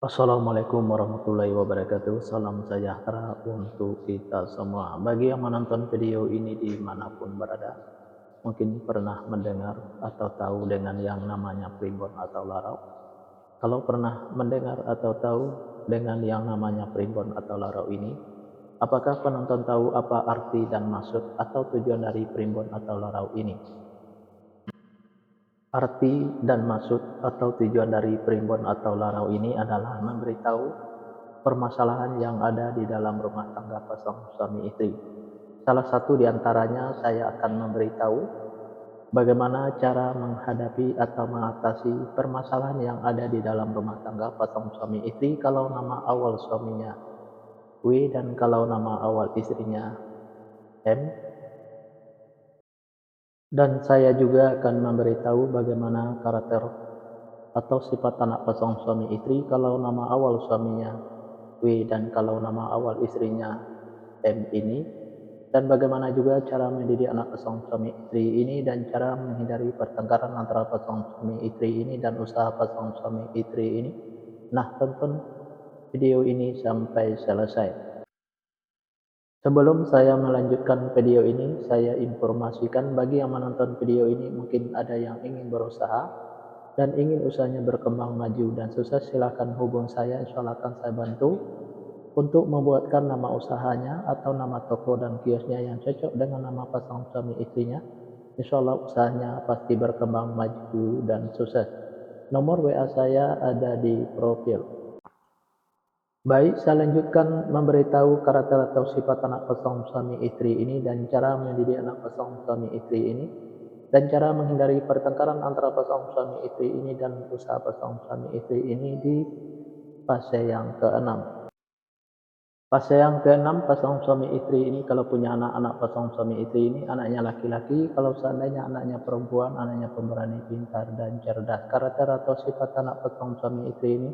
Assalamualaikum warahmatullahi wabarakatuh. Salam sejahtera untuk kita semua. Bagi yang menonton video ini dimanapun berada, mungkin pernah mendengar atau tahu dengan yang namanya primbon atau larau. Kalau pernah mendengar atau tahu dengan yang namanya primbon atau larau ini, apakah penonton tahu apa arti dan maksud atau tujuan dari primbon atau larau ini? Arti dan maksud atau tujuan dari primbon atau larau ini adalah memberitahu permasalahan yang ada di dalam rumah tangga pasangan suami istri. Salah satu di antaranya saya akan memberitahu bagaimana cara menghadapi atau mengatasi permasalahan yang ada di dalam rumah tangga pasangan suami istri kalau nama awal suaminya W dan kalau nama awal istrinya M. Dan saya juga akan memberitahu bagaimana karakter atau sifat anak pasangan suami istri kalau nama awal suaminya W dan kalau nama awal istrinya M ini, dan bagaimana juga cara mendidik anak pasangan suami istri ini dan cara menghindari pertengkaran antara pasangan suami istri ini dan usaha pasangan suami istri ini. Nah, tonton video ini sampai selesai. Sebelum saya melanjutkan video ini, saya informasikan bagi yang menonton video ini mungkin ada yang ingin berusaha dan ingin usahanya berkembang maju dan sukses, silakan hubung saya, insya Allah akan saya bantu untuk membuatkan nama usahanya atau nama toko dan kiosnya yang cocok dengan nama pasangan suami istrinya. Insya Allah usahanya pasti berkembang maju dan sukses. Nomor WA saya ada di profil. Baik, saya lanjutkan memberitahu karakter atau sifat anak pasangan suami istri ini dan cara mendidik anak pasangan suami istri ini dan cara menghindari pertengkaran antara pasangan suami istri ini dan usaha pasangan suami istri ini di fase yang keenam. Fase yang keenam, pasangan suami istri ini kalau punya anak-anak pasangan suami istri ini anaknya laki-laki, kalau seandainya anaknya perempuan, anaknya pemberani, pintar, dan cerdas. Karakter atau sifat anak pasangan suami istri ini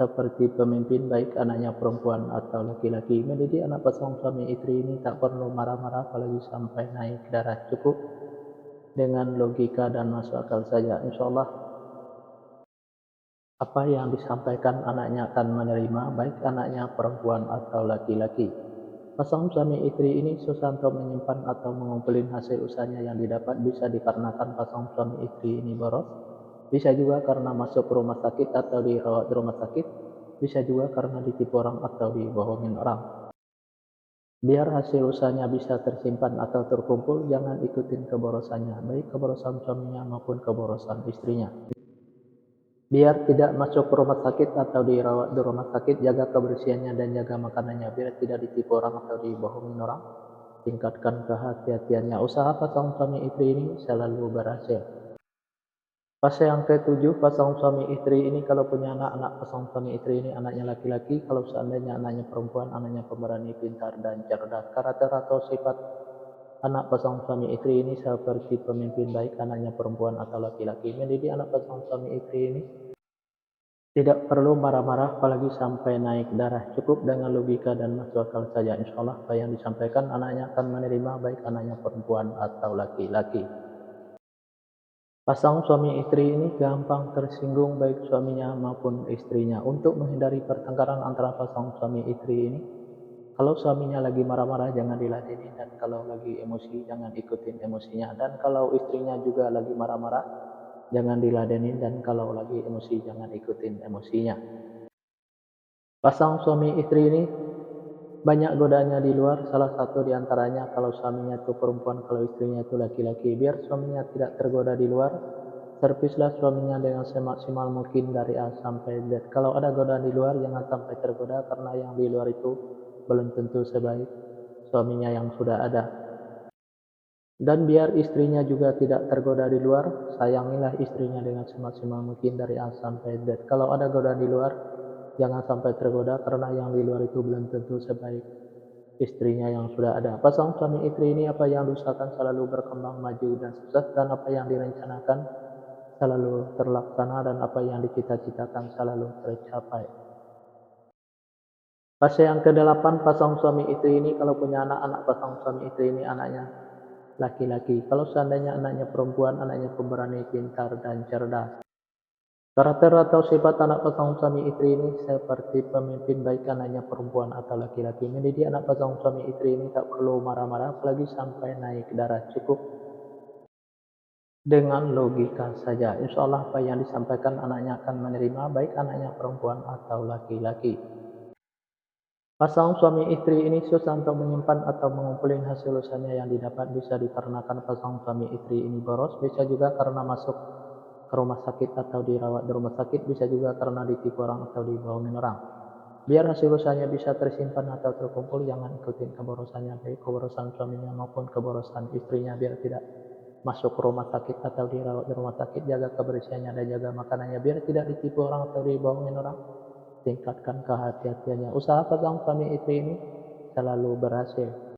seperti pemimpin, baik anaknya perempuan atau laki-laki. Mendidik anak pasangan suami istri ini tak perlu marah-marah apalagi sampai naik darah, cukup dengan logika dan masuk akal saja. Insya Allah apa yang disampaikan anaknya akan menerima, baik anaknya perempuan atau laki-laki. Pasangan suami istri ini susah untuk menyimpan atau mengumpulin hasil usahanya yang didapat, bisa dikarenakan pasangan suami istri ini boros, bisa juga karena masuk rumah sakit atau dirawat di rumah sakit, bisa juga karena ditipu orang atau dibohongin orang. Biar hasil usahanya bisa tersimpan atau terkumpul, jangan ikutin keborosannya, baik keborosan suaminya maupun keborosan istrinya. Biar tidak masuk ke rumah sakit atau dirawat di rumah sakit, jaga kebersihannya dan jaga makanannya, biar tidak ditipu orang atau dibohongin orang. Tingkatkan kehati-hatiannya. Usaha pasangan suami istri ini selalu berhasil. Fase yang ketujuh, pasangan suami istri ini kalau punya anak-anak pasangan suami istri ini anaknya laki-laki, kalau seandainya anaknya perempuan, anaknya pemberani, pintar, dan cerdas. Karakter atau sifat anak pasangan suami istri ini seperti pemimpin, baik anaknya perempuan atau laki-laki. Mendidik anak pasangan suami istri ini tidak perlu marah-marah apalagi sampai naik darah, cukup dengan logika dan masuk akal saja. Insya Allah apa yang disampaikan anaknya akan menerima, baik anaknya perempuan atau laki-laki. Pasangan suami istri ini gampang tersinggung baik suaminya maupun istrinya. Untuk menghindari pertengkaran antara pasangan suami istri ini, kalau suaminya lagi marah-marah jangan diladenin, dan kalau lagi emosi jangan ikutin emosinya, dan kalau istrinya juga lagi marah-marah jangan diladenin, dan kalau lagi emosi jangan ikutin emosinya. Pasangan suami istri ini banyak godaannya di luar, salah satu di antaranya kalau suaminya itu perempuan, kalau istrinya itu laki-laki. Biar suaminya tidak tergoda di luar, servislah suaminya dengan semaksimal mungkin dari A sampai Z. Kalau ada godaan di luar, jangan sampai tergoda, karena yang di luar itu belum tentu sebaik suaminya yang sudah ada. Dan biar istrinya juga tidak tergoda di luar, sayangilah istrinya dengan semaksimal mungkin dari A sampai Z. Kalau ada godaan di luar, jangan sampai tergoda, karena yang di luar itu belum tentu sebaik istrinya yang sudah ada. Pasangan suami istri ini apa yang diusahakan selalu berkembang maju dan sukses, dan apa yang direncanakan selalu terlaksana, dan apa yang dicita-citakan selalu tercapai. Fase yang ke-8, pasangan suami istri ini kalau punya anak-anak pasangan suami istri ini anaknya laki-laki. Kalau seandainya anaknya perempuan, anaknya pemberani, pintar, dan cerdas. Karakter atau sifat anak pasangan suami istri ini seperti pemimpin baik anaknya perempuan atau laki-laki. Mendidik anak pasangan suami istri ini tak perlu marah-marah apalagi sampai naik darah, cukup dengan logika saja. Insya Allah apa yang disampaikan anaknya akan menerima baik anaknya perempuan atau laki-laki. Pasangan suami istri ini susah untuk menyimpan atau mengumpulkan hasil usahanya yang didapat bisa dikarenakan pasangan suami istri ini boros, bisa juga karena masuk ke rumah sakit atau dirawat di rumah sakit, bisa juga karena ditipu orang atau dibohongin orang. Biar hasil usahanya bisa tersimpan atau terkumpul, jangan ikutin keborosannya, baik keborosan suaminya maupun keborosan istrinya, biar tidak masuk ke rumah sakit atau dirawat di rumah sakit. Jaga kebersihannya dan jaga makanannya biar tidak ditipu orang atau dibohongin orang. Tingkatkan kehati-hatiannya. Usaha pasangan suami istri ini selalu berhasil.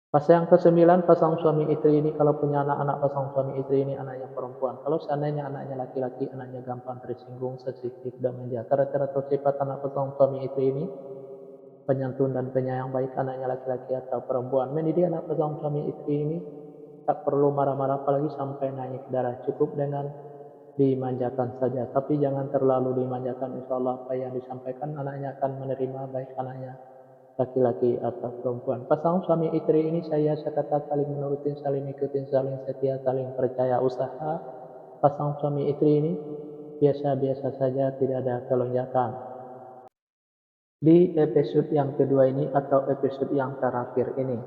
Pasal yang ke-9, pasangan suami istri ini kalau punya anak-anak pasangan suami istri ini anaknya perempuan. Kalau seandainya anaknya laki-laki, anaknya gampang tersinggung, sensitif dan manja. Karakter atau sifat anak pasangan suami istri ini penyantun dan penyayang baik anaknya laki-laki atau perempuan. Mendidik anak pasangan suami istri ini tak perlu marah-marah apalagi sampai naik darah, cukup dengan dimanjakan saja, tapi jangan terlalu dimanjakan. Insya Allah apa yang disampaikan anaknya akan menerima baik anaknya laki-laki atau perempuan. Pasangan suami istri ini saya kata saling menurutin, saling ikutin, saling setia, saling percaya. Usaha pasangan suami istri ini biasa-biasa saja, tidak ada kelonjakan. Di episode yang kedua ini atau episode yang terakhir ini,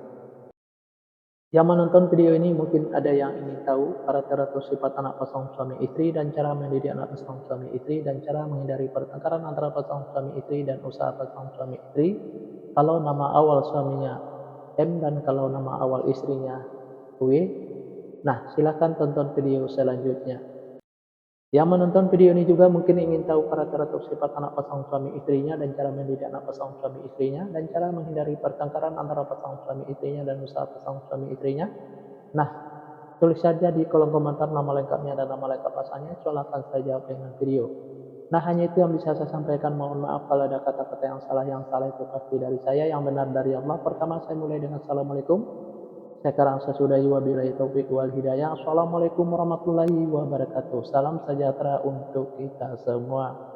yang menonton video ini mungkin ada yang ingin tahu karakter atau sifat anak pasangan suami istri dan cara mendidik anak pasangan suami istri dan cara menghindari pertengkaran antara pasangan suami istri dan usaha pasangan suami istri. Kalau nama awal suaminya M dan kalau nama awal istrinya W. Nah, silakan tonton video selanjutnya. Yang menonton video ini juga mungkin ingin tahu karakter atau sifat anak pasangan suami istrinya dan cara mendidik anak pasangan suami istrinya dan cara menghindari pertengkaran antara pasangan suami istrinya dan usaha pasangan suami istrinya. Nah, tulis saja di kolom komentar nama lengkapnya dan nama lengkap pasangannya, silakan saya jawab dengan video. Nah, hanya itu yang bisa saya sampaikan. Mohon maaf kalau ada kata-kata yang salah itu pasti dari saya, yang benar dari Allah. Pertama saya mulai dengan Assalamualaikum. Sekarang sesudahi wabillahi taufik wal hidayah. Assalamualaikum warahmatullahi wabarakatuh. Salam sejahtera untuk kita semua.